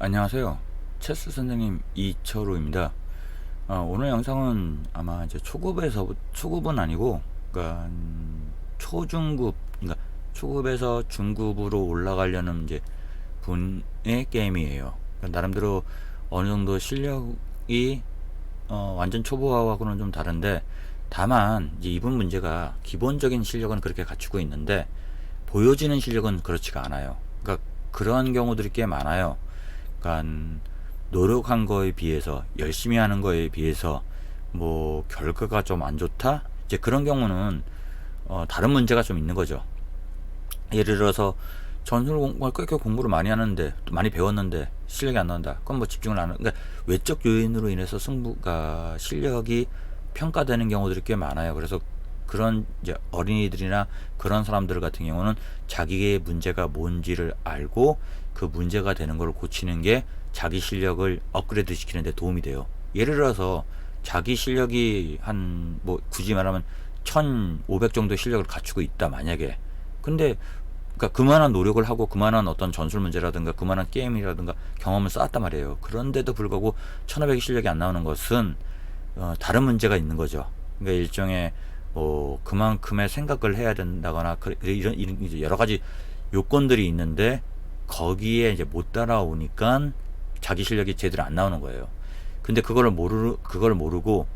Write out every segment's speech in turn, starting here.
안녕하세요. 체스 선생님 이철우입니다. 오늘 영상은 아마 이제 초급은 아니고, 그러니까 초중급, 그러니까 초급에서 중급으로 올라가려는 이제 분의 게임이에요. 그러니까 나름대로 어느 정도 실력이 완전 초보하고는 좀 다른데, 다만 이제 이분 문제가 기본적인 실력은 그렇게 갖추고 있는데 보여지는 실력은 그렇지가 않아요. 그러니까 그런 경우들이 꽤 많아요. 그러니까 노력한 거에 비해서 열심히 하는 거에 비해서 뭐 결과가 좀 안 좋다, 이제 그런 경우는 다른 문제가 좀 있는 거죠. 예를 들어서 전술 공부를 꽤 공부를 많이 하는데 또 많이 배웠는데 실력이 안 나온다. 그건 뭐 집중을 안 하는, 그러니까 외적 요인으로 인해서 승부가 실력이 평가되는 경우들이 꽤 많아요. 그래서 그런 이제 어린이들이나 그런 사람들 같은 경우는 자기의 문제가 뭔지를 알고 그 문제가 되는 걸 고치는 게 자기 실력을 업그레이드 시키는 데 도움이 돼요. 예를 들어서 자기 실력이 한 뭐 굳이 말하면 1500 정도 실력을 갖추고 있다 만약에. 근데 그러니까 그만한 노력을 하고 그만한 어떤 전술 문제라든가 그만한 게임이라든가 경험을 쌓았단 말이에요. 그런데도 불구하고 1500의 실력이 안 나오는 것은 다른 문제가 있는 거죠. 그러니까 일종의 뭐 그만큼의 생각을 해야 된다거나 이런 이제 여러 가지 요건들이 있는데 거기에 이제 못 따라오니까 자기 실력이 제대로 안 나오는 거예요. 근데 그걸 모르고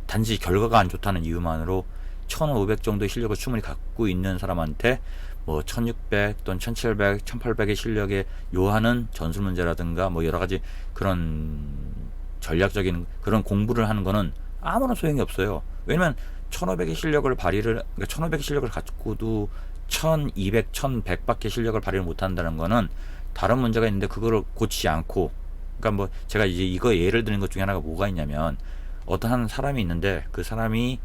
단지 결과가 안 좋다는 이유만으로 1500 정도의 실력을 충분히 갖고 있는 사람한테 뭐 1600 또는 1700, 1800의 실력에 요하는 전술 문제라든가 뭐 여러 가지 그런 전략적인 그런 공부를 하는 거는 아무런 소용이 없어요. 왜냐면 1500의 실력을 그러니까 1500의 실력을 갖고도 1200, 1100밖에 실력을 발휘를 못 한다는 거는 다른 문제가 있는데 그거를 고치지 않고, 그러니까 뭐 제가 이제 이거 예를 드는 것 중에 하나가 뭐가 있냐면, 어떤 한 사람이 있는데 그 사람이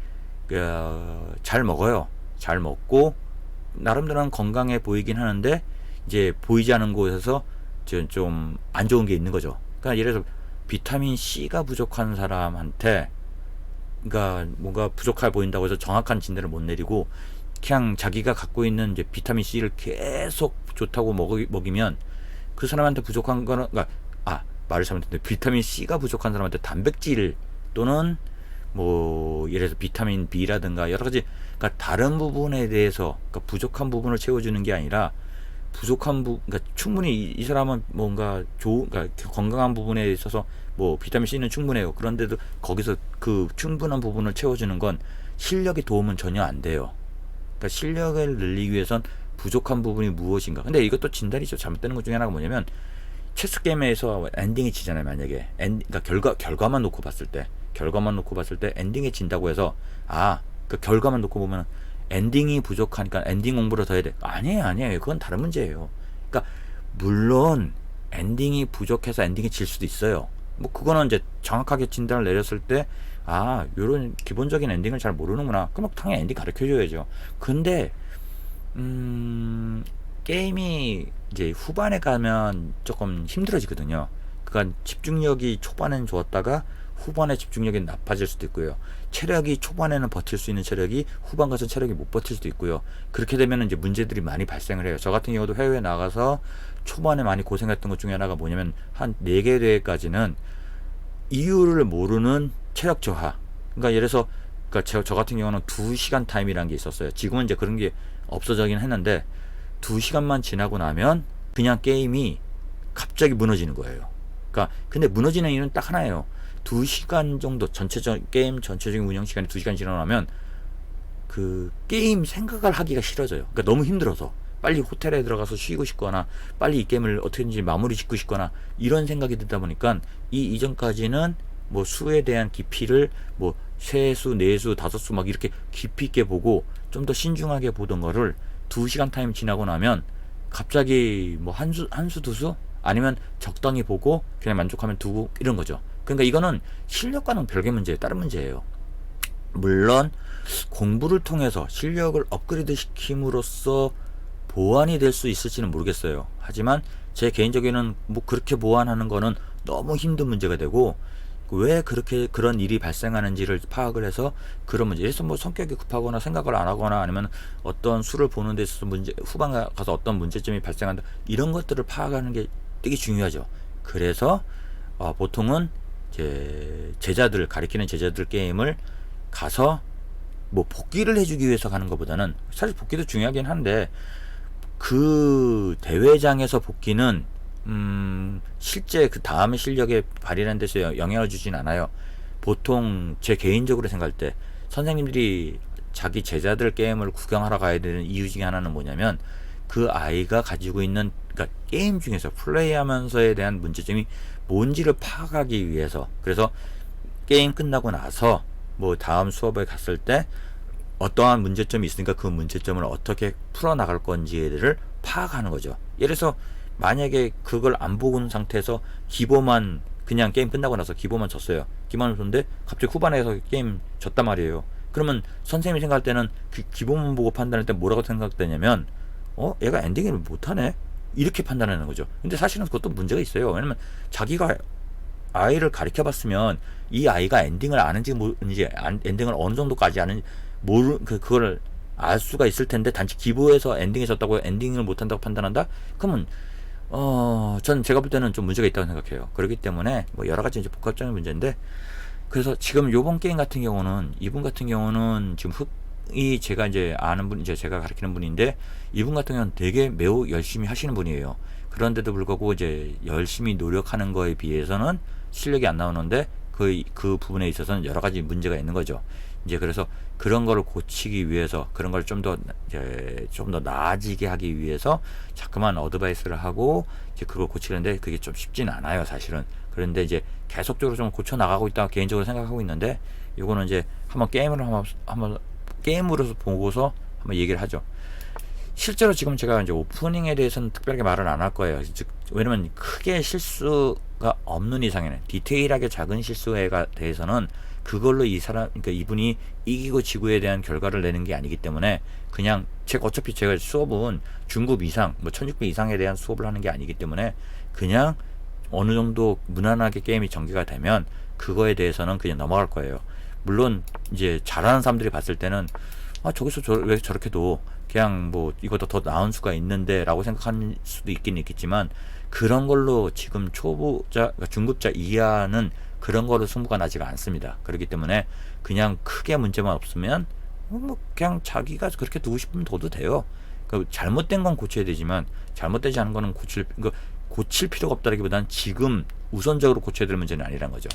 잘 먹어요. 잘 먹고 나름대로는 건강해 보이긴 하는데 이제 보이지 않은 곳에서 좀 안 좋은 게 있는 거죠. 그러니까 예를 들어서 비타민 C가 부족한 사람한테, 그러니까 뭔가 부족해 보인다고 해서 정확한 진단을 못 내리고 그냥 자기가 갖고 있는 이제 비타민 C를 계속 좋다고 먹이면 그 사람한테 부족한 거는, 그러니까 말을 잘못했는데, 비타민 C가 부족한 사람한테 단백질 또는 뭐 예를 들어서 비타민 B라든가 여러 가지, 그러니까 다른 부분에 대해서, 그러니까 부족한 부분을 채워주는 게 아니라 그러니까 충분히 이 사람은 뭔가 그러니까 건강한 부분에 있어서 뭐 비타민 C는 충분해요. 그런데도 거기서 그 충분한 부분을 채워주는 건 실력의 도움은 전혀 안 돼요. 그러니까 실력을 늘리기 위해선 부족한 부분이 무엇인가. 근데 이것도 진단이죠. 잘못되는 것 중에 하나가 뭐냐면, 체스 게임에서 엔딩이 지잖아요. 만약에 그러니까 결과만 놓고 봤을 때 엔딩이 진다고 해서 그 결과만 놓고 보면 엔딩이 부족하니까 엔딩 공부를 더 해야 돼. 아니에요. 그건 다른 문제예요. 그러니까 물론 엔딩이 부족해서 엔딩이 질 수도 있어요. 뭐 그거는 이제 정확하게 진단을 내렸을 때 요런 기본적인 엔딩을 잘 모르는구나. 그럼 당연히 엔딩 가르쳐 줘야죠. 근데 게임이 이제 후반에 가면 조금 힘들어지거든요. 그러니까 집중력이 초반에는 좋았다가 후반에 집중력이 나빠질 수도 있고요. 체력이 초반에는 버틸 수 있는 체력이 후반 가서 체력이 못 버틸 수도 있고요. 그렇게 되면 이제 문제들이 많이 발생을 해요. 저 같은 경우도 해외에 나가서 초반에 많이 고생했던 것 중에 하나가 뭐냐면, 한 4개 대회까지는 이유를 모르는 체력 저하. 그러니까 예를 들어서, 그러니까 저 같은 경우는 2시간 타임이라는 게 있었어요. 지금은 이제 그런 게 없어지긴 했는데 2시간만 지나고 나면 그냥 게임이 갑자기 무너지는 거예요. 그러니까 근데 무너지는 이유는 딱 하나예요. 2시간 정도 게임 전체적인 운영 시간이 2시간 지나고 나면 그 게임 생각을 하기가 싫어져요. 그러니까 너무 힘들어서 빨리 호텔에 들어가서 쉬고 싶거나 빨리 이 게임을 어떻게든지 마무리 짓고 싶거나 이런 생각이 들다 보니까 이 이전까지는 뭐 수에 대한 깊이를 뭐 세수, 네수, 다섯수 막 이렇게 깊이 있게 보고 좀 더 신중하게 보던 거를 2시간 타임 지나고 나면 갑자기 뭐 한 수, 두 수? 아니면 적당히 보고 그냥 만족하면 두고 이런 거죠. 그러니까 이거는 실력과는 별개 문제예요. 다른 문제예요. 물론 공부를 통해서 실력을 업그레이드 시킴으로써 보완이 될 수 있을지는 모르겠어요. 하지만 제 개인적인 뭐 그렇게 보완하는 거는 너무 힘든 문제가 되고, 왜 그렇게 그런 일이 발생하는지를 파악을 해서 그런 문제, 예를 뭐 성격이 급하거나 생각을 안 하거나 아니면 어떤 수를 보는 데 있어서 후반 가서 어떤 문제점이 발생한다, 이런 것들을 파악하는 게 되게 중요하죠. 그래서 보통은 이제 제자들 가리키는 제자들 게임을 가서 뭐 복귀를 해주기 위해서 가는 것보다는 사실 복귀도 중요하긴 한데 그 대회장에서 복귀는 실제 그 다음의 실력에 발휘하는 데서 영향을 주진 않아요. 보통 제 개인적으로 생각할 때 선생님들이 자기 제자들 게임을 구경하러 가야 되는 이유 중에 하나는 뭐냐면 그 아이가 가지고 있는 그러니까 게임 중에서 플레이하면서에 대한 문제점이 뭔지를 파악하기 위해서. 그래서 게임 끝나고 나서 뭐 다음 수업에 갔을 때 어떠한 문제점이 있으니까 그 문제점을 어떻게 풀어나갈 건지를 파악하는 거죠. 예를 들어서 만약에 그걸 안 보고 있는 상태에서 기보만 그냥 게임 끝나고 나서 기보만 졌어요. 기보만 졌는데 갑자기 후반에서 게임 졌단 말이에요. 그러면 선생님이 생각할 때는 그 기보만 보고 판단할 때 뭐라고 생각되냐면 얘가 엔딩을 못하네? 이렇게 판단하는 거죠. 근데 사실은 그것도 문제가 있어요. 왜냐면 자기가 아이를 가르쳐 봤으면 이 아이가 엔딩을 아는지 모르는지 엔딩을 어느 정도까지 아는지 그걸 알 수가 있을 텐데 단지 기부해서 엔딩에 졌다고 엔딩을 못한다고 판단한다? 그러면 전 제가 볼 때는 좀 문제가 있다고 생각해요. 그렇기 때문에 뭐 여러 가지 이제 복합적인 문제인데 그래서 지금 요번 게임 같은 경우는 이분 같은 경우는 지금 흑이 제가 이제 아는 분 이제 제가 가르치는 분인데 이분 같은 경우는 되게 매우 열심히 하시는 분이에요. 그런데도 불구하고 이제 열심히 노력하는 거에 비해서는 실력이 안 나오는데 그 부분에 있어서는 여러 가지 문제가 있는 거죠. 이제 그래서 그런 거를 고치기 위해서 그런 걸 좀 더 나아지게 하기 위해서 자꾸만 어드바이스를 하고 이제 그걸 고치는데 그게 좀 쉽진 않아요, 사실은. 그런데 이제 계속적으로 좀 고쳐 나가고 있다고 개인적으로 생각하고 있는데 이거는 이제 한번 게임으로서 보고서 한번 얘기를 하죠. 실제로 지금 제가 이제 오프닝에 대해서는 특별하게 말을 안 할 거예요. 즉, 왜냐면 크게 실수가 없는 이상에는 디테일하게 작은 실수에 대해서는 그걸로 그러니까 이분이 이기고 지구에 대한 결과를 내는 게 아니기 때문에 그냥 어차피 제가 수업은 중급 이상, 뭐 1600 이상에 대한 수업을 하는 게 아니기 때문에 그냥 어느 정도 무난하게 게임이 전개가 되면 그거에 대해서는 그냥 넘어갈 거예요. 물론 이제 잘하는 사람들이 봤을 때는 저기서 왜 저렇게도 그냥 뭐 이것도 더 나은 수가 있는데 라고 생각할 수도 있긴 있겠지만 그런 걸로 지금 초보자 그러니까 중급자 이하는 그런 거로 승부가 나지가 않습니다. 그렇기 때문에 그냥 크게 문제만 없으면 뭐 그냥 자기가 그렇게 두고 싶으면 둬도 돼요. 그러니까 잘못된 건 고쳐야 되지만 잘못되지 않은 거는 고칠 필요가 없다기보다는 지금 우선적으로 고쳐야 될 문제는 아니란 거죠.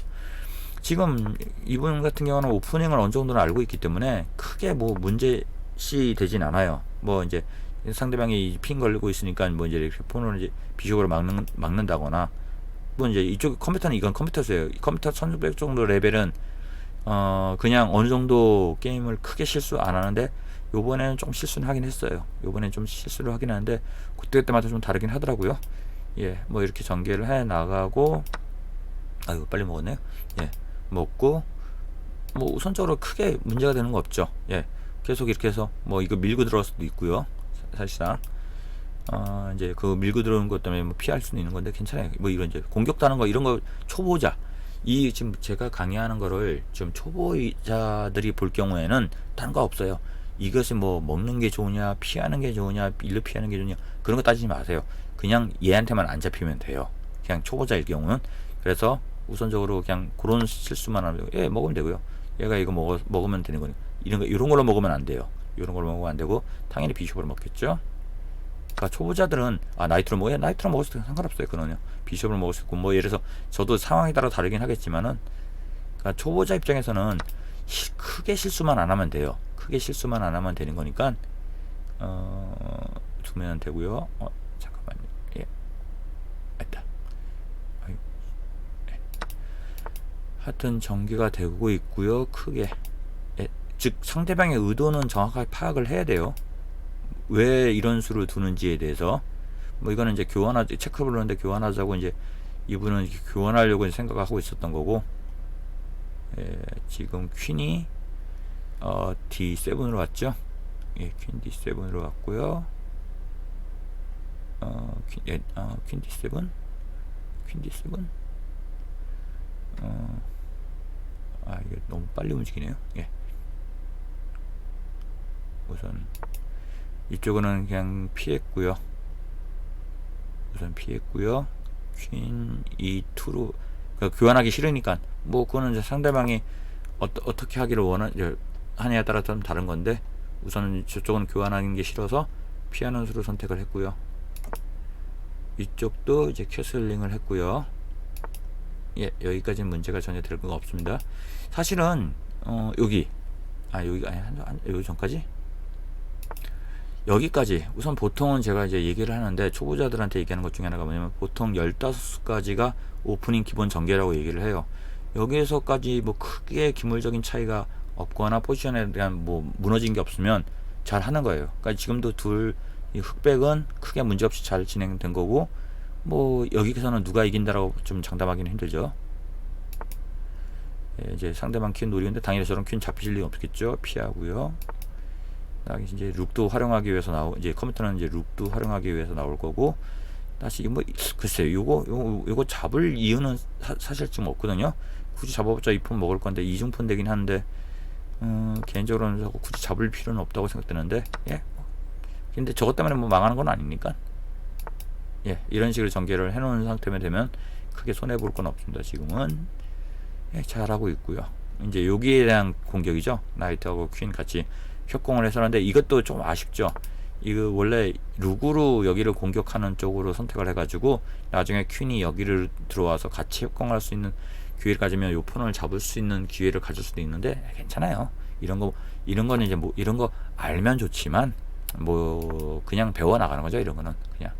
지금 이분 같은 경우는 오프닝을 어느 정도는 알고 있기 때문에 크게 뭐 문제시 되진 않아요. 뭐 이제 상대방이 핀 걸리고 있으니까 뭐 이제 이렇게 폰으로 이제 비속으로 막는다거나 뭐 이제 이쪽 컴퓨터는 이건 컴퓨터세요. 컴퓨터 1600 정도 레벨은 그냥 어느 정도 게임을 크게 실수 안 하는데 요번에는 좀 실수는 하긴 했어요. 요번에는 좀 실수를 하긴 하는데 그때마다 좀 다르긴 하더라고요. 예, 뭐 이렇게 전개를 해 나가고 아이고 빨리 먹었네요. 예, 먹고 뭐 우선적으로 크게 문제가 되는 거 없죠. 예, 계속 이렇게 해서 뭐 이거 밀고 들어갈 수도 있고요. 사실상 이제 그 밀고 들어오는 것 때문에 뭐 피할 수는 있는 건데 괜찮아요. 뭐 이런 이제 공격다는 거 이런 거 초보자 지금 제가 강의하는 거를 좀 초보자들이 볼 경우에는 다른 거 없어요. 이것이 뭐 먹는 게 좋으냐 피하는 게 좋으냐 일로 피하는 게 좋으냐 그런 거 따지지 마세요. 그냥 얘한테만 안 잡히면 돼요. 그냥 초보자일 경우는. 그래서 우선적으로 그냥 그런 실수만 하면 먹으면 되고요. 얘가 이거 먹으면 되는 거니 이런 걸로 먹으면 안 돼요. 이런 걸로 먹으면 안 되고 당연히 비숍으로 먹겠죠. 그러니까 초보자들은 나이트로 먹을 수도 상관없어요. 그거는요. 비숍을 먹을 수 있고 뭐 예를 들어서 저도 상황에 따라 다르긴 하겠지만은 그러니까 초보자 입장에서는 크게 실수만 안 하면 돼요. 크게 실수만 안 하면 되는 거니까 두면 되고요. 잠깐만요. 예, 됐다. 하여튼 전개가 되고 있고요. 크게 즉 상대방의 의도는 정확하게 파악을 해야 돼요. 왜 이런 수를 두는지에 대해서 뭐 이거는 이제 체크 불렀는데 교환하자고 이제 이분은 교환하려고 생각하고 있었던 거고 지금 퀸이 D7으로 왔죠. 예, 퀸 D7으로 왔고요. 퀸 D7 이게 너무 빨리 움직이네요. 예. 우선 이쪽은 그냥 피했고요. 퀸 E2로 그러니까 교환하기 싫으니까 뭐 그거는 이제 상대방이 어떻게 하기를 하냐에 따라 좀 다른 건데, 우선은 저쪽은 교환하는 게 싫어서 피하는 수를 선택을 했고요. 이쪽도 이제 캐슬링을 했고요. 예, 여기까지는 문제가 전혀 될 거 없습니다. 사실은 여기가 아니 여기 전까지 여기까지 우선 보통은 제가 이제 얘기를 하는데, 초보자들한테 얘기하는 것 중에 하나가 뭐냐면 보통 15가지가 오프닝 기본 전개라고 얘기를 해요. 여기에서까지 뭐 크게 기물적인 차이가 없거나 포지션에 대한 뭐 무너진 게 없으면 잘 하는 거예요. 그러니까 지금도 이 흑백은 크게 문제없이 잘 진행된 거고, 뭐 여기서는 누가 이긴다라고 좀 장담하기는 힘들죠. 예, 이제 상대방 퀸 노리는데 당연히 저런 퀸 잡히실 리 없겠죠. 피하고요. 이제 룩도 활용하기 위해서 이제 컴퓨터는 이제 룩도 활용하기 위해서 나올 거고, 다시 뭐 글쎄요, 요거 잡을 이유는 사실 지금 없거든요. 굳이 잡아봤자 이 폰 먹을 건데 이중폰 되긴 하는데, 개인적으로는 굳이 잡을 필요는 없다고 생각되는데, 예. 근데 저것 때문에 뭐 망하는 건 아니니까, 예, 이런 식으로 전개를 해놓은 상태면 되면 크게 손해 볼 건 없습니다. 지금은 예, 잘하고 있고요. 이제 여기에 대한 공격이죠. 나이트하고 퀸 같이 협공을 해서 하는데, 이것도 좀 아쉽죠. 이거 원래 룩으로 여기를 공격하는 쪽으로 선택을 해가지고 나중에 퀸이 여기를 들어와서 같이 협공할 수 있는 기회를 가지면 요 폰을 잡을 수 있는 기회를 가질 수도 있는데, 괜찮아요. 이런 거는 이제 뭐 이런 거 알면 좋지만 뭐 그냥 배워 나가는 거죠. 이런 거는 그냥,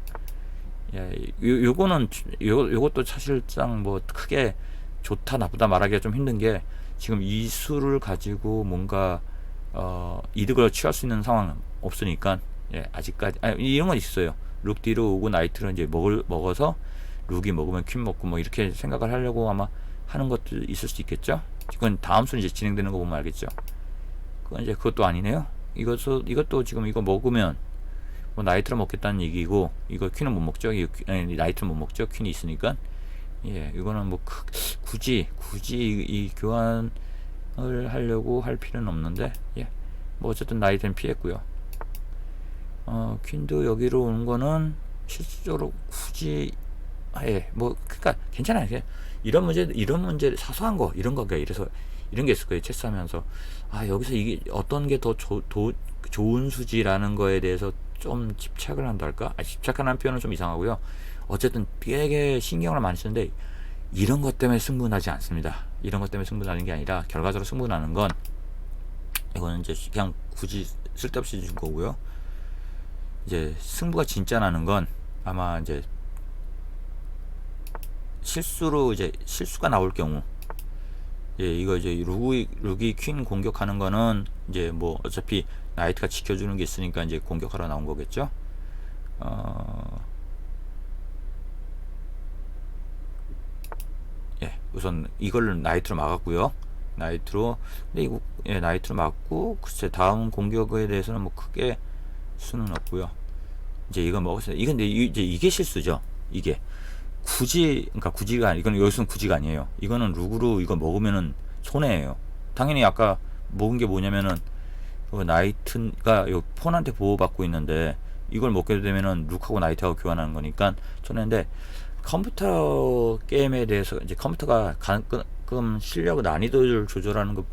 예, 요것도 사실상 뭐 크게 좋다 나쁘다 말하기가 좀 힘든 게, 지금 이 수를 가지고 뭔가 이득을 취할 수 있는 상황은 없으니까, 예, 아직까지 이런 건 있어요. 룩 뒤로 오고 나이트를 이제 먹어서 룩이 먹으면 퀸 먹고 뭐 이렇게 생각을 하려고 아마 하는 것도 있을 수 있겠죠. 이건 다음 수 이제 진행되는 거 보면 알겠죠. 그건 이제 그것도 아니네요. 이것도 지금 이거 먹으면 뭐 나이트를 먹겠다는 얘기고, 이거 퀸은 못 먹죠. 나이트를 못 먹죠. 퀸이 있으니까. 예, 이거는 뭐 굳이 이 교환을 하려고 할 필요는 없는데, 예, 뭐 어쨌든 나이트는 피했고요. 퀸도 여기로 오는 거는 실질적으로 굳이, 예, 뭐 그러니까 괜찮아요. 이런 문제 사소한 거 이런 거, 이래서 이런 게 있을 거예요. 체스하면서 여기서 이게 어떤 게 더 좋은 수지라는 거에 대해서 좀 집착을 한달까? 집착하는 표현은 좀 이상하고요. 어쨌든 되게 신경을 많이 쓰는데, 이런 것 때문에 승부나지 않습니다. 이런 것 때문에 승부나는 게 아니라, 결과적으로 승부나는 건 이거는 이제 그냥 굳이 쓸데없이 준 거고요. 이제 승부가 진짜 나는 건 아마 이제 실수가 나올 경우, 예, 이거 이제 룩이 퀸 공격하는 거는 이제 뭐 어차피 나이트가 지켜주는 게 있으니까 이제 공격하러 나온 거겠죠. 예, 우선 이걸 나이트로 막았고요. 근데 이거, 예, 나이트로 막고, 글쎄 다음 공격에 대해서는 뭐 크게 수는 없고요. 이제 이거 먹었어요. 근데 이제 이게 실수죠. 이게 굳이가 이건 여기서는 굳이가 아니에요. 이거는 룩으로 이거 먹으면은 손해예요. 당연히 아까 먹은 게 뭐냐면은 나이트가 요 폰한테 보호받고 있는데, 이걸 먹게 되면은 룩하고 나이트하고 교환하는 거니까 손해인데, 컴퓨터 게임에 대해서 이제 컴퓨터가 가끔 실력 난이도를 조절하는 그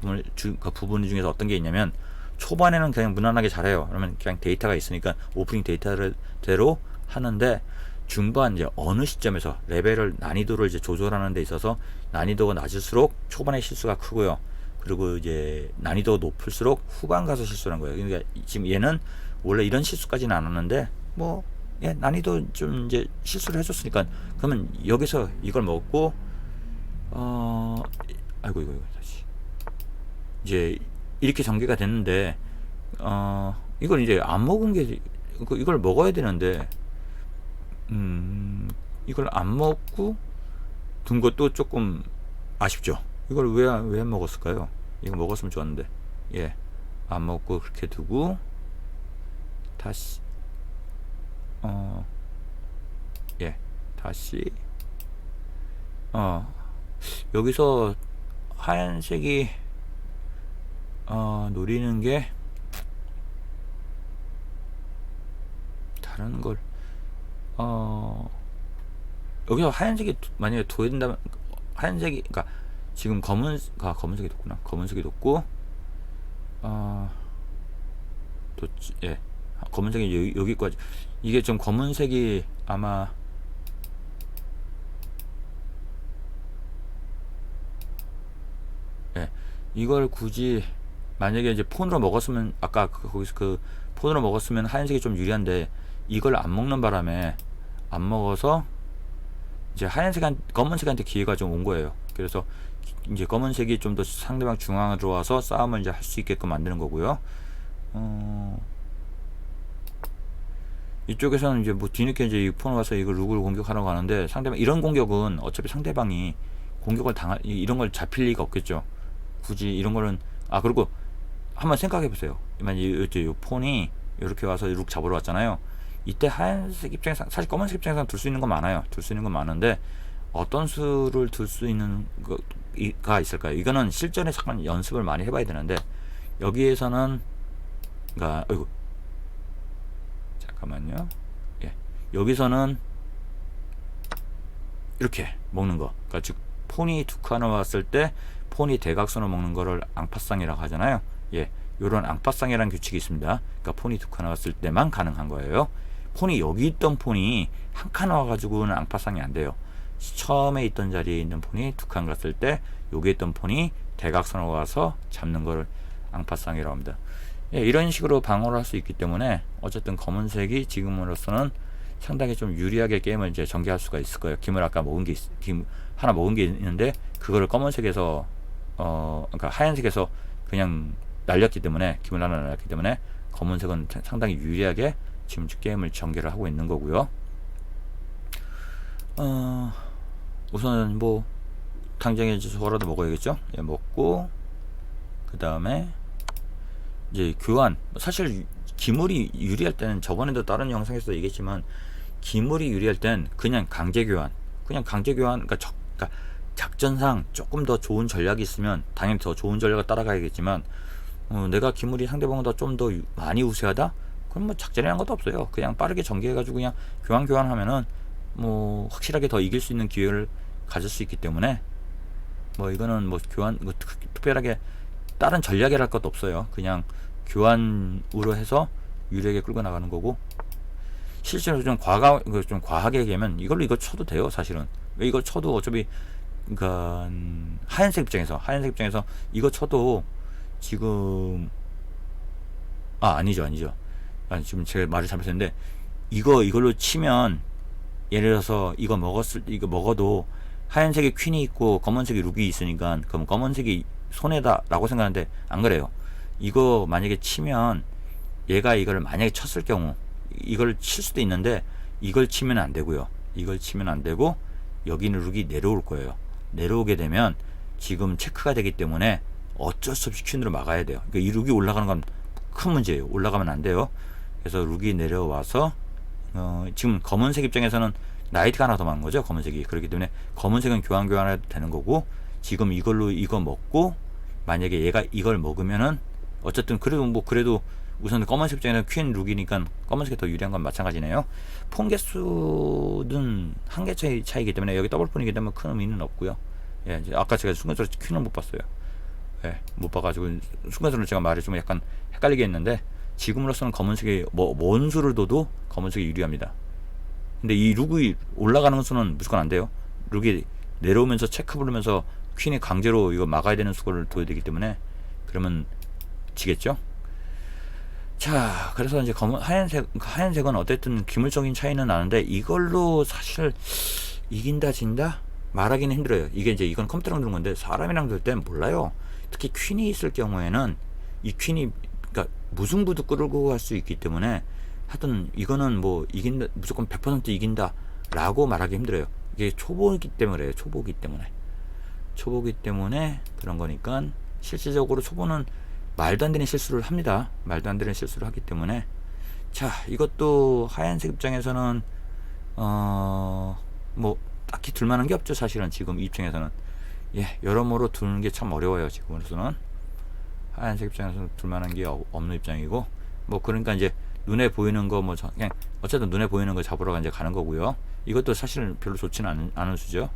부분 중에서 어떤 게 있냐면, 초반에는 그냥 무난하게 잘해요. 그러면 그냥 데이터가 있으니까 오프닝 데이터대로 하는데, 중반 이제 어느 시점에서 난이도를 이제 조절하는 데 있어서 난이도가 낮을수록 초반에 실수가 크고요. 그리고 이제 난이도가 높을수록 후반 가서 실수를 한 거예요. 그러니까 지금 얘는 원래 이런 실수까지는 안 하는데, 뭐, 예, 난이도 좀 이제 실수를 해줬으니까, 그러면 여기서 이걸 먹고, 이거 다시. 이제 이렇게 전개가 됐는데, 이걸 이제 안 먹은 게, 이걸 먹어야 되는데, 이걸 안 먹고 둔 것도 조금 아쉽죠. 이걸 왜 안 먹었을까요? 이거 먹었으면 좋았는데, 예, 안 먹고 그렇게 두고 다시 예, 다시 여기서 하얀색이 노리는 게 다른 걸 여기서 하얀색이 만약에 도된다면 하얀색이 그러니까 지금 검은색이 돋구나. 검은색이 돋고 예, 검은색이 여기까지. 이게 좀 검은색이 아마 예, 이걸 굳이 만약에 이제 폰으로 먹었으면 아까 거기서 폰으로 먹었으면 하얀색이 좀 유리한데 이걸 안 먹는 바람에 안 먹어서 이제 검은색한테 기회가 좀 온 거예요. 그래서 이제 검은색이 좀 더 상대방 중앙으로 와서 싸움을 이제 할 수 있게끔 만드는 거고요. 이쪽에서는 이제 뭐 뒤늦게 이제 이 폰을 와서 이걸 룩을 공격하려고 하는데 상대방 이런 공격은 어차피 상대방이 공격을 이런 걸 잡힐 리가 없겠죠. 굳이 이런 거는 그리고 한번 생각해 보세요. 만약 이 폰이 이렇게 와서 룩 잡으러 왔잖아요. 이때 하얀색 입장에서 사실 검은색 입장에서 둘 수 있는 건 많아요. 둘 수 있는 건 많은데 어떤 수를 둘 수 있는 가 있을까요? 이거는 실전에 잠깐 연습을 많이 해봐야 되는데 여기에서는 어이구 잠깐만요. 예, 여기서는 이렇게 먹는 거. 그러니까 즉 폰이 두 칸을 왔을 때 폰이 대각선을 먹는 거를 앙파쌍이라고 하잖아요. 예, 요런 앙파쌍이라는 규칙이 있습니다. 그러니까 폰이 두 칸 왔을 때만 가능한 거예요. 폰이 여기 있던 폰이 한 칸 와가지고는 앙파쌍이 안 돼요. 처음에 있던 자리에 있는 폰이 두 칸 갔을 때 여기 있던 폰이 대각선을 와서 잡는 거를 앙파쌍이라고 합니다. 예, 이런 식으로 방어를 할 수 있기 때문에 어쨌든 검은색이 지금으로서는 상당히 좀 유리하게 게임을 이제 전개할 수가 있을 거예요. 김을 아까 하나 먹은 게 있는데 그거를 검은색에서 그러니까 하얀색에서 그냥 날렸기 때문에 김을 하나 날렸기 때문에 검은색은 상당히 유리하게 지금 게임을 전개를 하고 있는 거고요. 우선은 뭐 당장에 이제 저거라도 먹어야겠죠. 예, 먹고 그 다음에 이제 교환. 사실 기물이 유리할 때는 저번에도 다른 영상에서 얘기했지만 기물이 유리할 땐 그냥 강제 교환. 그러니까 작전상 조금 더 좋은 전략이 있으면 당연히 더 좋은 전략을 따라가야겠지만 내가 기물이 상대방보다 좀 더 많이 우세하다? 그럼 뭐 작전이란 것도 없어요. 그냥 빠르게 전개해가지고 그냥 교환하면은 뭐 확실하게 더 이길 수 있는 기회를 가질 수 있기 때문에 뭐 이거는 뭐 특별하게 다른 전략이랄 것도 없어요. 그냥 교환으로 해서 유리하게 끌고 나가는 거고, 실제로 좀 과하게 얘기하면 이거 쳐도 돼요. 사실은 왜 이걸 쳐도 어차피 그러니까 하얀색 입장에서 이거 쳐도 지금 아니죠. 지금 제가 말을 잘못했는데 이걸로 치면 예를 들어서 이거 먹어도 하얀색에 퀸이 있고 검은색이 룩이 있으니까 그럼 검은색이 손해다 라고 생각하는데 안 그래요. 이거 만약에 치면 얘가 이걸 만약에 쳤을 경우 이걸 칠 수도 있는데 이걸 치면 안 되고요. 이걸 치면 안 되고 여기는 룩이 내려올 거예요. 내려오게 되면 지금 체크가 되기 때문에 어쩔 수 없이 퀸으로 막아야 돼요. 그러니까 이 룩이 올라가는 건 큰 문제예요. 올라가면 안 돼요. 그래서 룩이 내려와서 지금 검은색 입장에서는 나이트가 하나 더 많은 거죠. 검은색이. 그렇기 때문에 검은색은 교환해도 되는 거고, 지금 이걸로 이거 먹고 만약에 얘가 이걸 먹으면은 어쨌든 그래도 우선 검은색 입장에는 퀸 룩이니까 검은색이 더 유리한 건 마찬가지네요. 폰 개수는 한 개 차이기 때문에 여기 더블 폰이기 때문에 큰 의미는 없고요. 예, 이제 아까 제가 순간적으로 퀸을 못 봤어요. 예, 못 봐가지고 순간적으로 제가 말이 좀 약간 헷갈리게 했는데 지금으로서는 검은색이 뭔 수를 둬도 검은색이 유리합니다. 근데 이 룩이 올라가는 수는 무조건 안 돼요. 룩이 내려오면서 체크 부르면서 퀸이 강제로 이거 막아야 되는 수를 둬야 되기 때문에 그러면 지겠죠. 자, 그래서 이제 하얀색은 어쨌든 기물적인 차이는 나는데 이걸로 사실 이긴다 진다 말하기는 힘들어요. 이건 컴퓨터랑 두는 건데 사람이랑 둘 땐 몰라요. 특히 퀸이 있을 경우에는 이 퀸이 그러니까 무승부도 끌고 갈 수 있기 때문에 하여튼 이거는 뭐 이긴다 무조건 100% 이긴다 라고 말하기 힘들어요. 이게 초보기 때문에 그래요. 초보기 때문에 그런 거니까 실질적으로 초보는 말도 안 되는 실수를 합니다. 말도 안 되는 실수를 하기 때문에. 자, 이것도 하얀색 입장에서는 뭐 딱히 둘만한 게 없죠. 사실은 지금 이 입장에서는 여러모로 두는 게 참 어려워요. 지금으로서는 하얀색 입장에서는 둘만한 게 없는 입장이고, 뭐 그러니까 이제 눈에 보이는 거 뭐 그냥 어쨌든 눈에 보이는 거 잡으러 이제 가는 거고요. 이것도 사실 별로 좋지는 않은 수죠.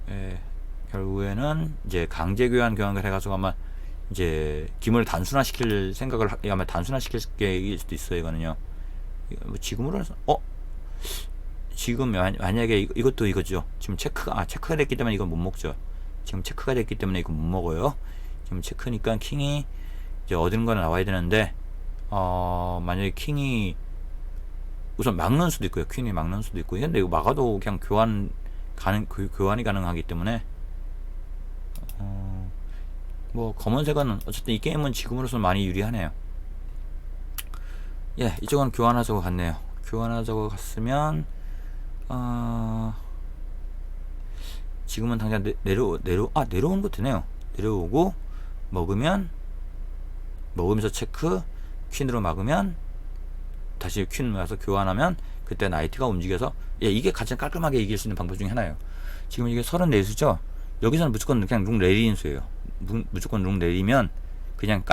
예, 결국에는 이제 강제 교환을 해가지고 아마 이제 김을 단순화시킬 생각을 아마 단순화시킬 계획일 수도 있어요. 이거는요. 뭐 지금으로는 지금 만약에 이것도 이거죠. 지금 체크가 됐기 때문에 이건 못 먹죠. 지금 체크가 됐기 때문에 이거 못 먹어요. 지금 체크니까 킹이 이제 어딘가는 나와야 되는데 만약에 킹이 우선 막는 수도 있고요. 퀸이 막는 수도 있고. 근데 이거 막아도 그냥 교환이 가능하기 때문에 뭐 검은색은 어쨌든 이 게임은 지금으로서는 많이 유리하네요. 예, 이쪽은 교환하자고 갔네요. 교환하자고 갔으면 지금은 당장 내려오는 거 되네요. 내려오고 먹으면서 체크, 퀸으로 막으면 다시 퀸 와서 교환하면 그때 나이트가 움직여서 이게 가장 깔끔하게 이길 수 있는 방법 중에 하나예요. 지금 이게 34수죠. 여기서는 무조건 그냥 룩 내리는 수예요. 무조건 룩 내리면 그냥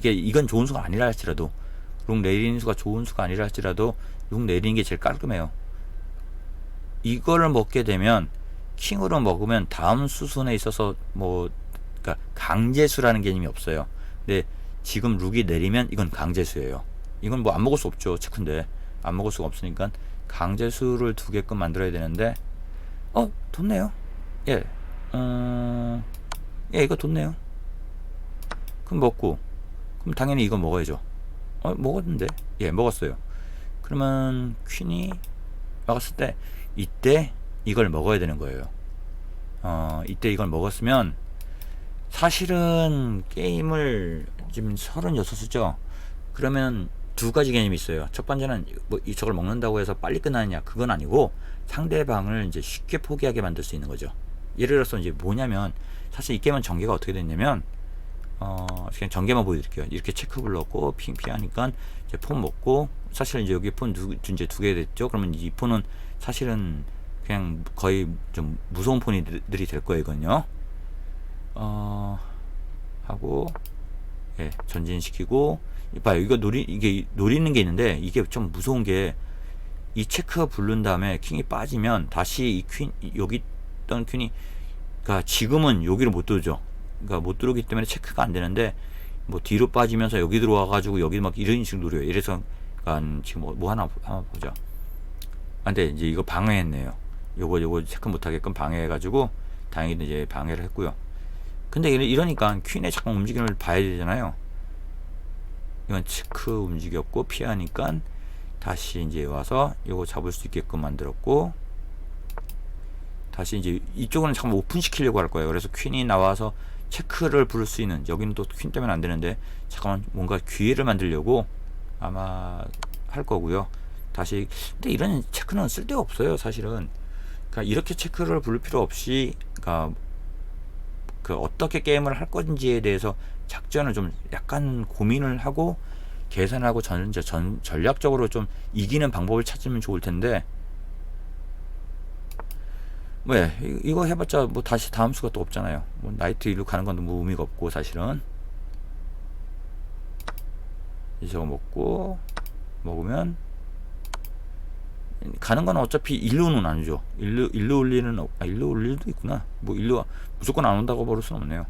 이건 좋은 수가 아니라 할지라도 룩 내리는 수가 좋은 수가 아니라 할지라도 룩 내리는 게 제일 깔끔해요. 이거를 먹게 되면 킹으로 먹으면 다음 수순에 있어서 그러니까 강제수라는 개념이 없어요. 근데 지금 룩이 내리면 이건 강제수예요. 이건 뭐 안 먹을 수 없죠. 체크인데 안 먹을 수가 없으니까 강제수를 두게끔 만들어야 되는데 돋네요. 예, 이거 돋네요. 그럼 먹고 그럼 당연히 이거 먹어야죠. 먹었는데 먹었어요. 그러면 퀸이 막았을 때 이때 이걸 먹어야 되는 거예요. 이때 이걸 먹었으면 사실은 게임을 지금 36수죠. 그러면 두 가지 개념이 있어요. 첫 번째는 저걸 먹는다고 해서 빨리 끝나느냐, 그건 아니고 상대방을 이제 쉽게 포기하게 만들 수 있는 거죠. 예를 들어서 이제 뭐냐면 사실 이 게임은 전개가 어떻게 됐냐면 그냥 전개만 보여드릴게요. 이렇게 체크 불렀고 피하니까 이제 폰 먹고 사실 이제 여기 폰 이제 두 개 됐죠. 그러면 이 폰은 사실은 그냥 거의 좀 무서운 폰들이 될 거예요. 이건요. 하고 전진시키고 봐요. 이게 노리는 게 있는데 이게 좀 무서운 게 이 체크 부른 다음에 킹이 빠지면 다시 이 퀸 여기 있던 퀸이 그러니까 지금은 여기를 못 들어오죠. 그러니까 못 들어오기 때문에 체크가 안 되는데 뭐 뒤로 빠지면서 여기 들어와 가지고 여기 막 이런 식으로 노려요. 이래서 지금 뭐 하나 보자. 근데 이제 이거 방해했네요. 요거 체크 못하게끔 방해해가지고 다행히 이제 방해를 했고요. 근데 이러니까 퀸의 잠깐 움직임을 봐야 되잖아요. 이건 체크 움직였고 피하니까 다시 이제 와서 요거 잡을 수 있게끔 만들었고 다시 이제 이쪽은 잠깐 오픈시키려고 할 거예요. 그래서 퀸이 나와서 체크를 부를 수 있는, 여기는 또 퀸 때문에 안 되는데 잠깐만 뭔가 기회를 만들려고 아마 할 거고요. 다시 근데 이런 체크는 쓸데가 없어요. 사실은 그러니까 이렇게 체크를 부를 필요 없이 그러니까 어떻게 게임을 할 건지에 대해서 작전을 좀 약간 고민을 하고 계산하고 전략적으로 좀 이기는 방법을 찾으면 좋을 텐데 왜 이거 해봤자 뭐 다시 다음 수가 또 없잖아요. 뭐 나이트 일로 가는 건 뭐 의미가 없고 사실은 이제 저거 먹으면 가는 건 어차피 일로는 안 오죠. 일로 올 리는 일로 올 일도 있구나. 뭐 일로 무조건 안 온다고 볼 수는 없네요.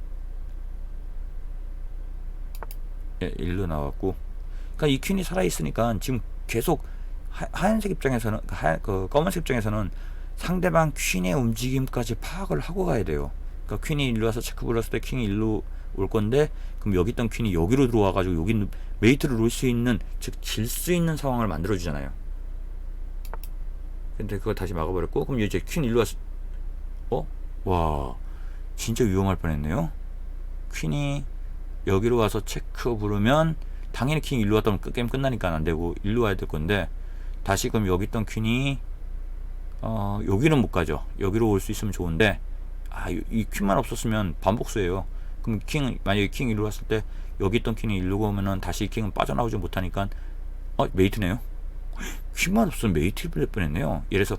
일로 나왔고 그러니까 이 퀸이 살아있으니까 지금 계속 하얀색 입장에서는 검은색 입장에서는 상대방 퀸의 움직임까지 파악을 하고 가야 돼요. 그러니까 퀸이 일로 와서 체크 불렀을 때 킹이 일로 올 건데 그럼 여기 있던 퀸이 여기로 들어와 가지고 여기 메이트를 놓을 수 있는, 즉 질 수 있는 상황을 만들어 주잖아요. 근데 그걸 다시 막아버렸고 그럼 이제 퀸 일로 와서 와 진짜 위험할 뻔했네요. 퀸이 여기로 와서 체크 부르면 당연히 킹 일로 왔다면 게임 끝나니까 안 되고 일로 와야 될 건데 다시 그럼 여기 있던 퀸이 여기는 못 가죠. 여기로 올 수 있으면 좋은데 이 퀸만 없었으면 반복수예요. 그럼 만약에 킹 일로 왔을 때 여기 있던 퀸이 일로 오면은 다시 킹은 빠져나오지 못하니까 메이트네요. 퀸만 없으면 메이트를 낼 뻔했네요. 이래서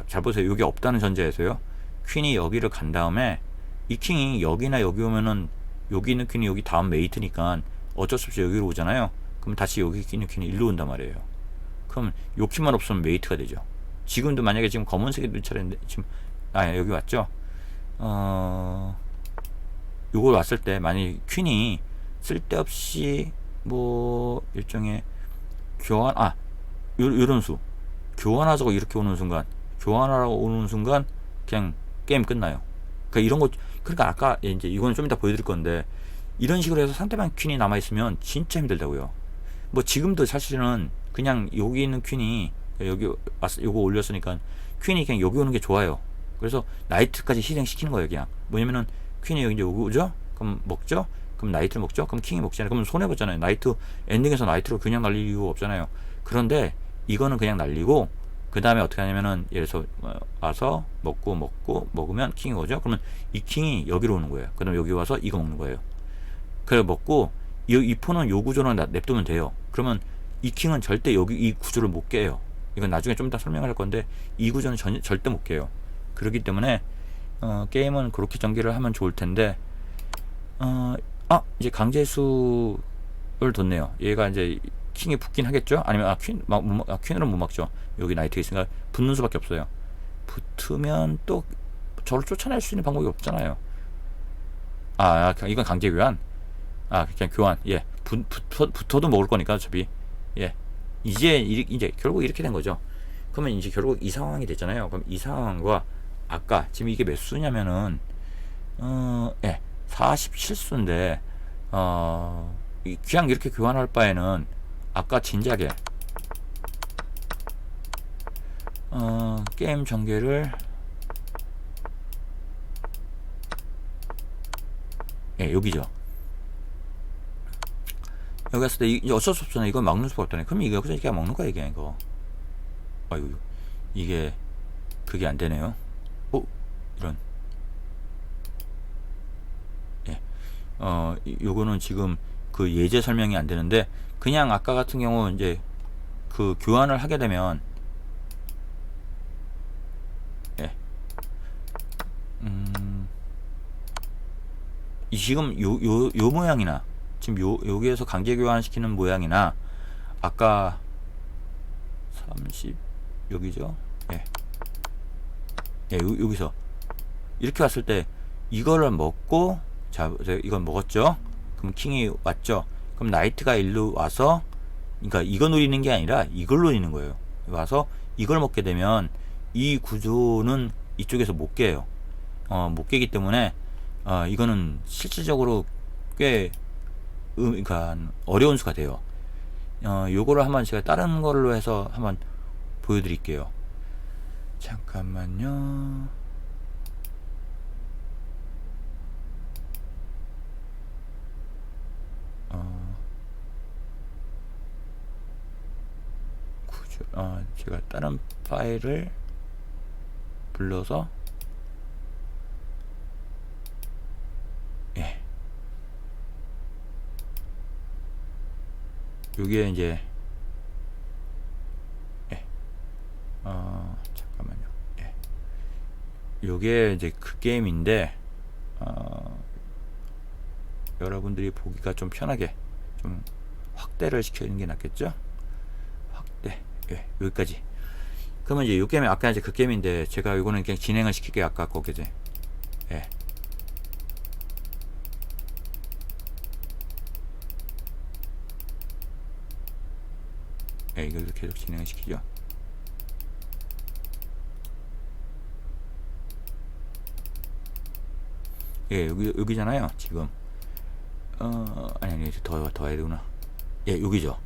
잘 보세요. 여기 없다는 전제에서요. 퀸이 여기를 간 다음에 이 킹이 여기나 여기 오면은 여기 있는 퀸이 여기 다음 메이트니까 어쩔 수 없이 여기로 오잖아요. 그럼 다시 여기 있는 퀸이 일로 온단 말이에요. 그럼 요 퀸만 없으면 메이트가 되죠. 지금도 만약에 지금 검은색이 두 차례인데 지금 여기 왔죠. 요걸 왔을 때 만약 퀸이 쓸데없이 뭐 일종의 교환 요런 수 교환하자고 이렇게 오는 순간 교환하라고 오는 순간 그냥 게임 끝나요. 그러니까 이런 거 그러니까 아까 이제 이거는 좀 이따 보여드릴 건데 이런 식으로 해서 상대방 퀸이 남아 있으면 진짜 힘들다고요. 뭐 지금도 사실은 그냥 여기 있는 퀸이 여기 왔 요거 올렸으니까 퀸이 그냥 여기 오는 게 좋아요. 그래서 나이트까지 희생시키는 거예요. 그냥 뭐냐면은 퀸이 여기 이제 오죠. 그럼 먹죠. 그럼 나이트를 먹죠. 그럼 킹이 먹잖아요. 그럼 손해 보잖아요. 나이트 엔딩에서 나이트로 그냥 날릴 이유가 없잖아요. 그런데 이거는 그냥 날리고 그 다음에 어떻게 하냐면은 예를 들어서 와서 먹으면 킹이 오죠. 그러면 이 킹이 여기로 오는 거예요. 그 다음에 여기 와서 이거 먹는 거예요. 그래 먹고 이 포는 요 구조로 냅두면 돼요. 그러면 이 킹은 절대 여기 이 구조를 못 깨요. 이건 나중에 좀 이따 설명할 건데 이 구조는 절대 못 깨요. 그렇기 때문에 게임은 그렇게 전개를 하면 좋을 텐데 이제 강제수를 뒀네요. 얘가 이제 킹이 붙긴 하겠죠? 아니면 퀸으로는 못 막죠. 여기 나이트가 있으니까 붙는 수밖에 없어요. 붙으면 또 저를 쫓아낼 수 있는 방법이 없잖아요. 이건 강제 교환. 그냥 교환. 예. 붙어도 먹을 거니까 어차피. 예. 이제 결국 이렇게 된 거죠. 그러면 이제 결국 이 상황이 됐잖아요. 그럼 이 상황과 아까 지금 이게 몇 수냐면은 47수인데 그냥 이렇게 교환할 바에는 아까 진작에 게임 전개를 여기죠. 여기 갔을 때 이제 어쩔 수 없잖아요. 이건 막는 수가 없다네. 그럼 이거 여기서 그냥 먹는 거야 이거. 아이고 이게 그게 안 되네요. 이런. 요거는 지금 그 예제 설명이 안 되는데 그냥 아까 같은 경우 이제 그 교환을 하게 되면 지금 요 모양이나 지금 여기에서 강제 교환시키는 모양이나 아까 30 여기죠. 여기서 이렇게 왔을 때 이거를 먹고 이건 먹었죠. 그럼 킹이 왔죠. 그럼 나이트가 일로 와서 그러니까 이거 노리는 게 아니라 이걸 노리는 거예요. 와서 이걸 먹게 되면 이 구조는 이쪽에서 못 깨요. 못 깨기 때문에 이거는 실질적으로 꽤 그러니까 어려운 수가 돼요. 요거를 한번 제가 다른 걸로 해서 한번 보여드릴게요. 잠깐만요. 제가 다른 파일을 불러서 요게 이제 잠깐만요. 요게 이제 그 게임인데 여러분들이 보기가 좀 편하게 좀 확대를 시키는 게 낫겠죠? 확대. 여기까지. 그러면 이제 요 게임이 아까 이제 그 게임인데 제가 요거는 그냥 진행을 시킬게요. 아까 거기서. 이걸 계속 진행을 시키죠. 여기잖아요. 지금. 아니, 더 해야 되구나. 여기죠.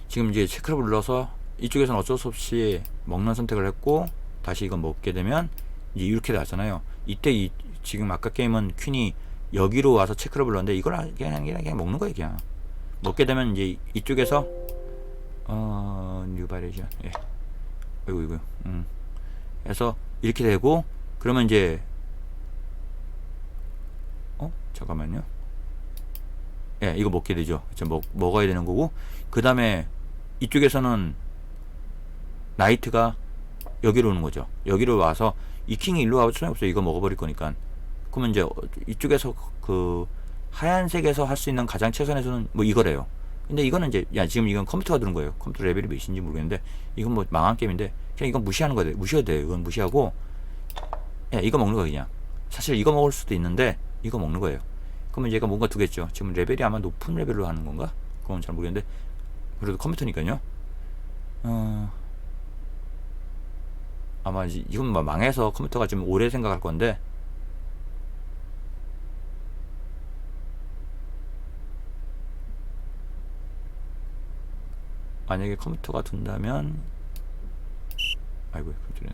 지금 이제 체크를 눌러서 이쪽에서는 어쩔 수 없이 먹는 선택을 했고, 다시 이거 먹게 되면, 이제 이렇게 나왔잖아요. 이때 지금 아까 게임은 퀸이 여기로 와서 체크를 불렀는데, 이걸 그냥 먹는 거예요, 그냥. 먹게 되면 이제 이쪽에서, 뉴 바리에이션. 이거. 그래서 이렇게 되고, 그러면 이제, 잠깐만요. 이거 먹게 되죠. 먹어야 되는 거고, 그 다음에 이쪽에서는 나이트가 여기로 오는 거죠. 여기로 와서 이 킹이 일로 와도 소용없어요. 이거 먹어버릴 거니까. 그러면 이제 이쪽에서 그 하얀색에서 할 수 있는 가장 최선의 수는 뭐 이거래요. 근데 이거는 이제 지금 이건 컴퓨터가 들은 거예요. 컴퓨터 레벨이 몇인지 모르겠는데 이건 뭐 망한 게임인데 그냥 이건 무시하는 거예요. 무시해도 돼요. 이건 무시하고 이거 먹는 거예요. 그냥 사실 이거 먹을 수도 있는데 이거 먹는 거예요. 그러면 얘가 뭔가 두겠죠. 지금 레벨이 아마 높은 레벨로 하는 건가? 그건 잘 모르겠는데 그래도 컴퓨터니까요. 아마 이건 뭐 망해서 컴퓨터가 좀 오래 생각할 건데 만약에 컴퓨터가 둔다면 아이고 컴퓨터네.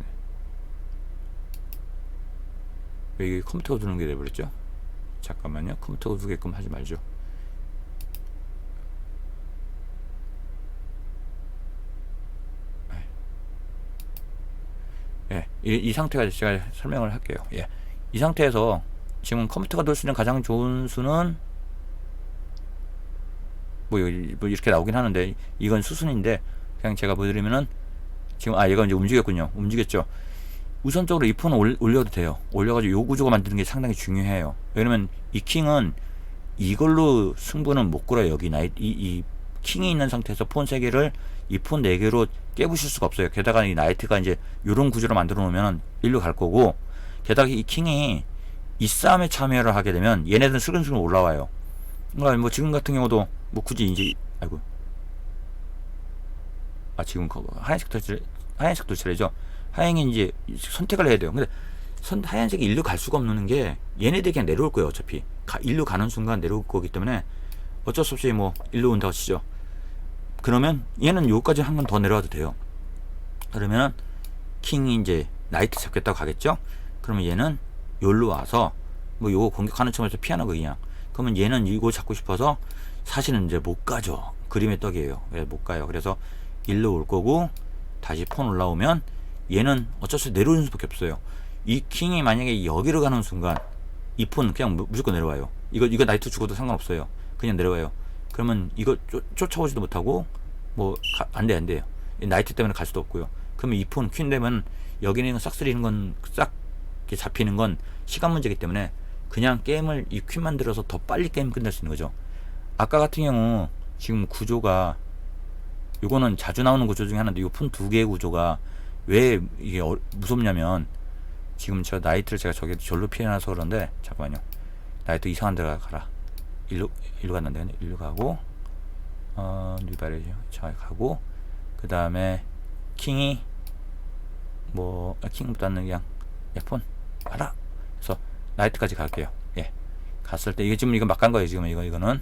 왜 이게 컴퓨터가 두는 게 돼버렸죠? 잠깐만요. 컴퓨터가 두게끔 하지 말죠. 이 상태가 제가 설명을 할게요. 이 상태에서 지금 컴퓨터가 둘 수 있는 가장 좋은 수는 뭐 이렇게 나오긴 하는데 이건 수순인데 그냥 제가 보여드리면은 지금 얘가 이제 움직였군요. 움직였죠. 우선적으로 이 폰을 올려도 돼요. 올려가지고 요 구조가 만드는 게 상당히 중요해요. 왜냐면 이 킹은 이걸로 승부는 못 걸어요. 여기 이 킹이 있는 상태에서 폰 3개를 이 폰 4개로 깨부실 수가 없어요. 게다가 이 나이트가 이제 요런 구조로 만들어 놓으면 일로 갈 거고, 게다가 이 킹이 이 싸움에 참여를 하게 되면 얘네들은 슬금슬금 올라와요. 그러니까 뭐 지금 같은 경우도 뭐 굳이 이제 아이고 지금 하얀색 도치래죠. 하얀이 이제 선택을 해야 돼요. 근데 하얀색이 일로 갈 수가 없는 게 얘네들이 그냥 내려올 거예요. 어차피 일로 가는 순간 내려올 거기 때문에 어쩔 수 없이 뭐 일로 온다고 치죠. 그러면 얘는 여기까지 한 번 더 내려와도 돼요. 그러면은 킹이 이제 나이트 잡겠다고 가겠죠. 그러면 얘는 여기로 와서 뭐 요거 공격하는 척에서 피하는 거 그냥. 그러면 얘는 이거 잡고 싶어서 사실은 이제 못 가죠. 그림의 떡이에요. 못 가요. 그래서 일로 올 거고 다시 폰 올라오면 얘는 어쩔 수 없이 내려오는 수밖에 없어요. 이 킹이 만약에 여기로 가는 순간 이 폰 그냥 무조건 내려와요. 이거 나이트 죽어도 상관없어요. 그냥 내려와요. 그러면 이거 쫓아오지도 못하고 뭐 안 돼요. 나이트 때문에 갈 수도 없고요. 그러면 이 폰 퀸 되면 여기는 있는 싹쓸이는 건 싹 잡히는 건 시간 문제이기 때문에 그냥 게임을 이 퀸 만들어서 더 빨리 게임 끝낼 수 있는 거죠. 아까 같은 경우 지금 구조가 요거는 자주 나오는 구조 중에 하나인데 이 폰 2개의 구조가 왜 이게 무섭냐면 지금 저 나이트를 제가 절로 피해놔서 그런데 잠깐만요. 나이트 이상한 데가 가라. 일로 갔는데 일로 가고 뉴바레죠. 자 가고 그 다음에 킹이 뭐 킹보다는 그냥 폰 가라. 그래서 나이트까지 갈게요. 갔을 때 이게 지금 이거 막 간 거예요. 지금 이거는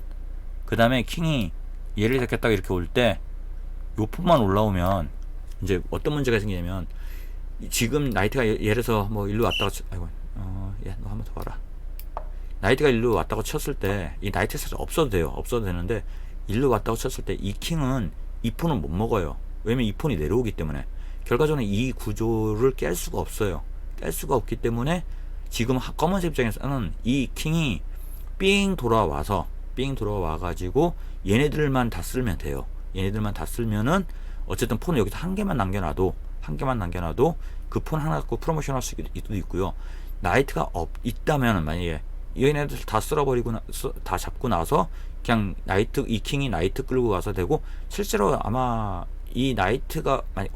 그 다음에 킹이 얘를 잡겠다가 이렇게 올 때 요 폰만 올라오면 이제 어떤 문제가 생기냐면 지금 나이트가 예를 들어서 뭐 일로 왔다가 아이고 너 한 번 더 봐라. 나이트가 일로 왔다고 쳤을 때 이 나이트 사실 없어도 돼요. 없어도 되는데 일로 왔다고 쳤을 때 이 킹은 이 폰은 못 먹어요. 왜냐면 이 폰이 내려오기 때문에 결과적으로 이 구조를 깰 수가 없어요. 깰 수가 없기 때문에 지금 검은색 입장에서는 이 킹이 삥 돌아와 가지고 얘네들만 다 쓸면 돼요. 얘네들만 다 쓸면은 어쨌든 폰을 여기서 한 개만 남겨놔도 그 폰 하나 갖고 프로모션 할 수도 있고요. 나이트가 있다면 만약에 얘네들 다 쓸어버리고 다 잡고 나서 그냥 이 킹이 나이트 끌고 가서 되고, 실제로 아마 이 나이트가 만약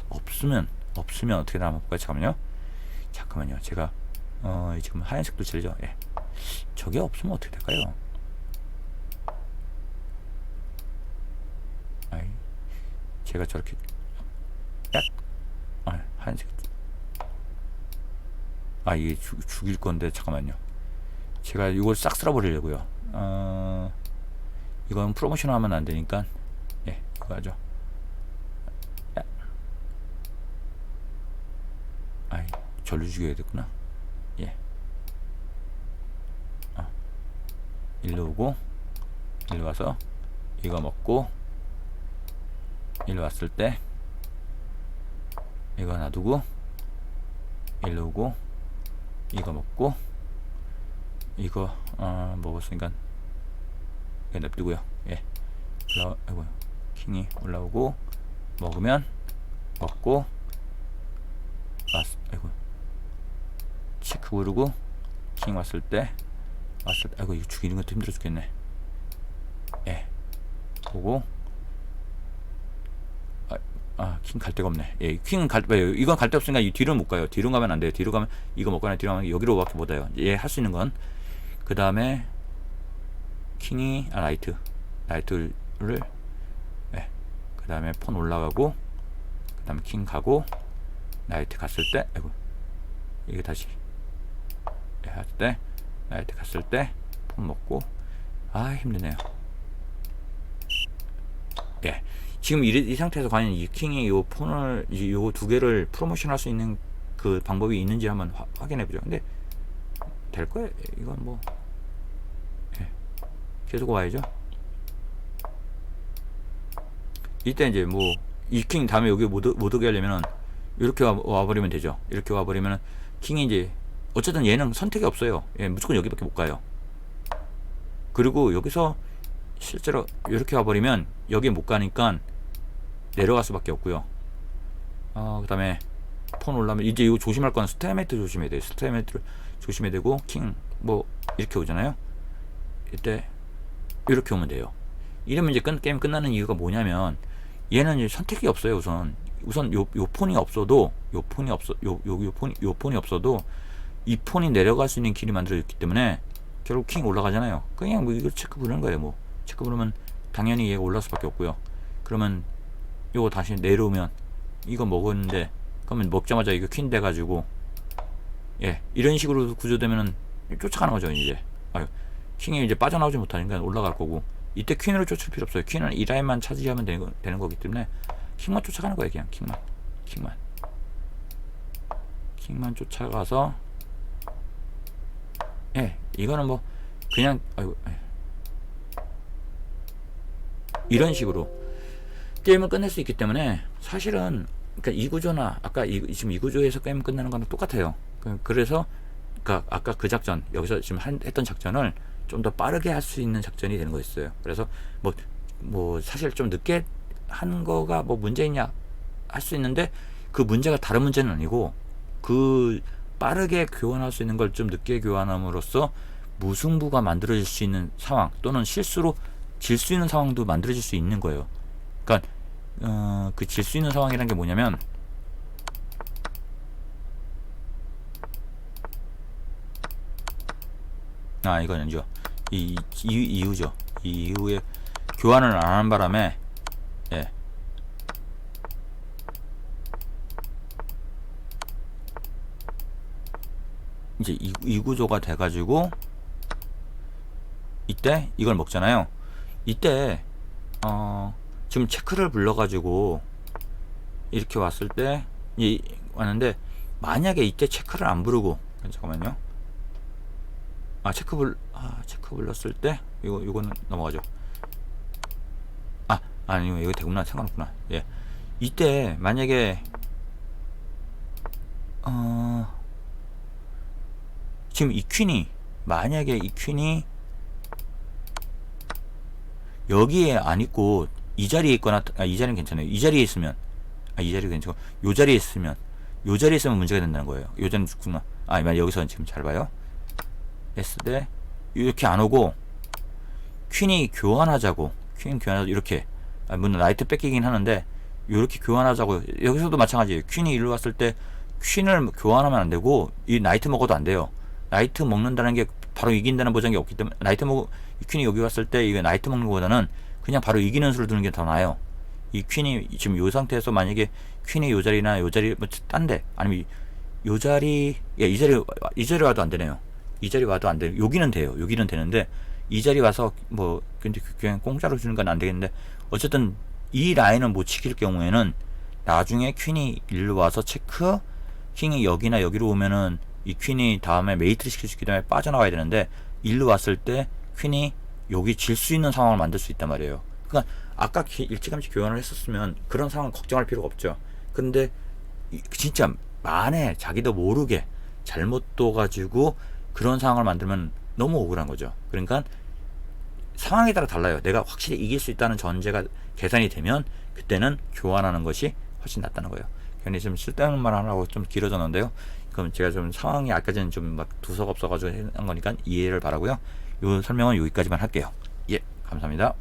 없으면 어떻게 되나 한번 볼까요? 잠깐만요. 제가 지금 하얀색도 칠죠. 저게 없으면 어떻게 될까요? 제가 저렇게 하얀색 이게 죽일 건데 잠깐만요. 제가 이걸 싹 쓸어버리려고요. 이건 프로모션 하면 안 되니까 이거 하죠. 절로 죽여야 됐구나. 일로 오고 일로 와서 이거 먹고 일로 왔을 때 이거 놔두고 일로 오고 이거 먹고 이거 먹었으니까 이거 냅두고요. 아이고 킹이 올라오고 먹으면 먹고 아이고 체크 부르고 킹 왔을 때 아이고 이거 죽이는 것도 힘들어 죽겠네. 보고, 킹 갈 데가 없네. 예, 킹은 이건 갈 데 없으니까 이 뒤로 못 가요. 뒤로 가면 안 돼요. 뒤로 가면 이거 먹거나 뒤로 가면 여기로밖에 못 와요. 예, 할 수 있는 건. 그 다음에 킹이 라이트를 예. 그 다음에 폰 올라가고, 그 다음에 킹 가고, 나이트 갔을 때, 아이고, 이게 다시 예, 할 때, 나이트 갔을 때 폰 먹고, 힘드네요. 예. 지금 이 상태에서 과연 이 킹이 요 폰을 요 두 개를 프로모션 할 수 있는 그 방법이 있는지 한번 확인해 보죠. 근데 될 거예요. 이건 뭐 예. 계속 와야죠. 이때 이제 뭐 이 킹 다음에 여기 못 오게 하려면은 이렇게 와버리면 되죠. 이렇게 와버리면은 킹이 이제 어쨌든 얘는 선택이 없어요. 예, 무조건 여기밖에 못 가요. 그리고 여기서 실제로 이렇게 와버리면 여기 못 가니까 내려갈 수밖에 없고요. 그 다음에 폰 올라면 이제 이거 조심할 건 스테이메트 조심해야 돼요. 스테이메트를 조심해야 되고, 킹 뭐 이렇게 오잖아요. 이때 이렇게 오면 돼요. 이러면 이제 게임 끝나는 이유가 뭐냐면, 얘는 이제 선택이 없어요. 우선 요 폰이 없어도 요 폰이 없어도 이 폰이 내려갈 수 있는 길이 만들어졌기 때문에 결국 킹 올라가잖아요. 그냥 뭐 이걸 체크 부르는 거예요. 뭐 체크 부르면 당연히 얘가 올라갈 수밖에 없고요. 그러면 요거 다시 내려오면 이거 먹었는데, 그러면 먹자마자 이거 퀸 돼가지고, 예, 이런 식으로 구조되면은 쫓아가는 거죠. 이제 킹이 이제 빠져나오지 못하니까 올라갈 거고, 이때 퀸으로 쫓을 필요 없어요. 퀸은 이 라인만 차지하면 되는 거기 때문에 킹만 쫓아가는 거예요. 그냥 킹만 쫓아가서, 예, 이거는 뭐 그냥 이런 식으로 게임을 끝낼 수 있기 때문에, 사실은 그러니까 이 구조나 아까 지금 이 구조에서 게임 끝나는 거는 똑같아요. 그래서 그러니까 아까 그 작전, 여기서 지금 했던 작전을 좀 더 빠르게 할 수 있는 작전이 되는 거였어요. 그래서 뭐 사실 좀 늦게 한 거가 뭐 문제 있냐 할 수 있는데, 그 문제가 다른 문제는 아니고, 그 빠르게 교환할 수 있는 걸 좀 늦게 교환함으로써 무승부가 만들어질 수 있는 상황, 또는 실수로 질 수 있는 상황도 만들어질 수 있는 거예요. 그러니까 그 질 수 있는 상황이라는 게 뭐냐면, 이건 아니죠. 이 이유죠. 이 이후에 교환을 안 하는 바람에, 예, 이제 이 구조가 돼가지고 이때 이걸 먹잖아요. 이때 지금 체크를 불러가지고 이렇게 왔을 때 왔는데, 만약에 이때 체크를 안 부르고, 잠깐만요. 체크 불렀을 때 이거는 넘어가죠. 아니요, 이거 되구나. 상관없구나. 예, 이때 만약에 지금 만약에 이 퀸이 여기에 안 있고 이 자리에 있거나, 이 자리는 괜찮아요. 이 자리에 있으면, 이 자리 괜찮고, 요 자리에 있으면 문제가 된다는 거예요. 요 자리는 죽구나. 여기서 지금 잘 봐요. S대 이렇게 안 오고, 퀸이 교환하자고, 이렇게, 물론 라이트 뺏기긴 하는데 이렇게 교환하자고. 여기서도 마찬가지예요. 퀸이 일로 왔을 때 퀸을 교환하면 안 되고, 이 나이트 먹어도 안 돼요. 나이트 먹는다는 게 바로 이긴다는 보장이 없기 때문에, 이 퀸이 여기 왔을 때 이거 나이트 먹는 것보다는 그냥 바로 이기는 수를 두는 게 더 나아요. 이 퀸이 지금 요 상태에서 만약에 퀸이 요 자리나 요 자리 뭐 딴데, 아니면 요 자리, 이 자리 와도 안 되네요. 이 자리 와도 안 돼요. 여기는 돼요. 여기는 되는데 이 자리 와서 뭐 근데 그냥 공짜로 주는 건 안 되겠는데, 어쨌든 이 라인을 못 지킬 경우에는 나중에 퀸이 일로 와서 체크, 킹이 여기나 여기로 오면은 이 퀸이 다음에 메이트를 시킬 수 있기 때문에 빠져나와야 되는데, 일로 왔을 때 퀸이 여기 질 수 있는 상황을 만들 수 있단 말이에요. 그러니까 아까 일찌감치 교환을 했었으면 그런 상황 걱정할 필요가 없죠. 근데 진짜 만에 자기도 모르게 잘못 둬가지고 그런 상황을 만들면 너무 억울한 거죠. 그러니까 상황에 따라 달라요. 내가 확실히 이길 수 있다는 전제가 계산이 되면 그때는 교환하는 것이 훨씬 낫다는 거예요. 괜히 좀 쓸데없는 말 하라고 좀 길어졌는데요. 그럼 제가 좀 상황이 아까는 좀 막 두서없어가지고 한 거니까 이해를 바라고요. 요 설명은 여기까지만 할게요. 예, 감사합니다.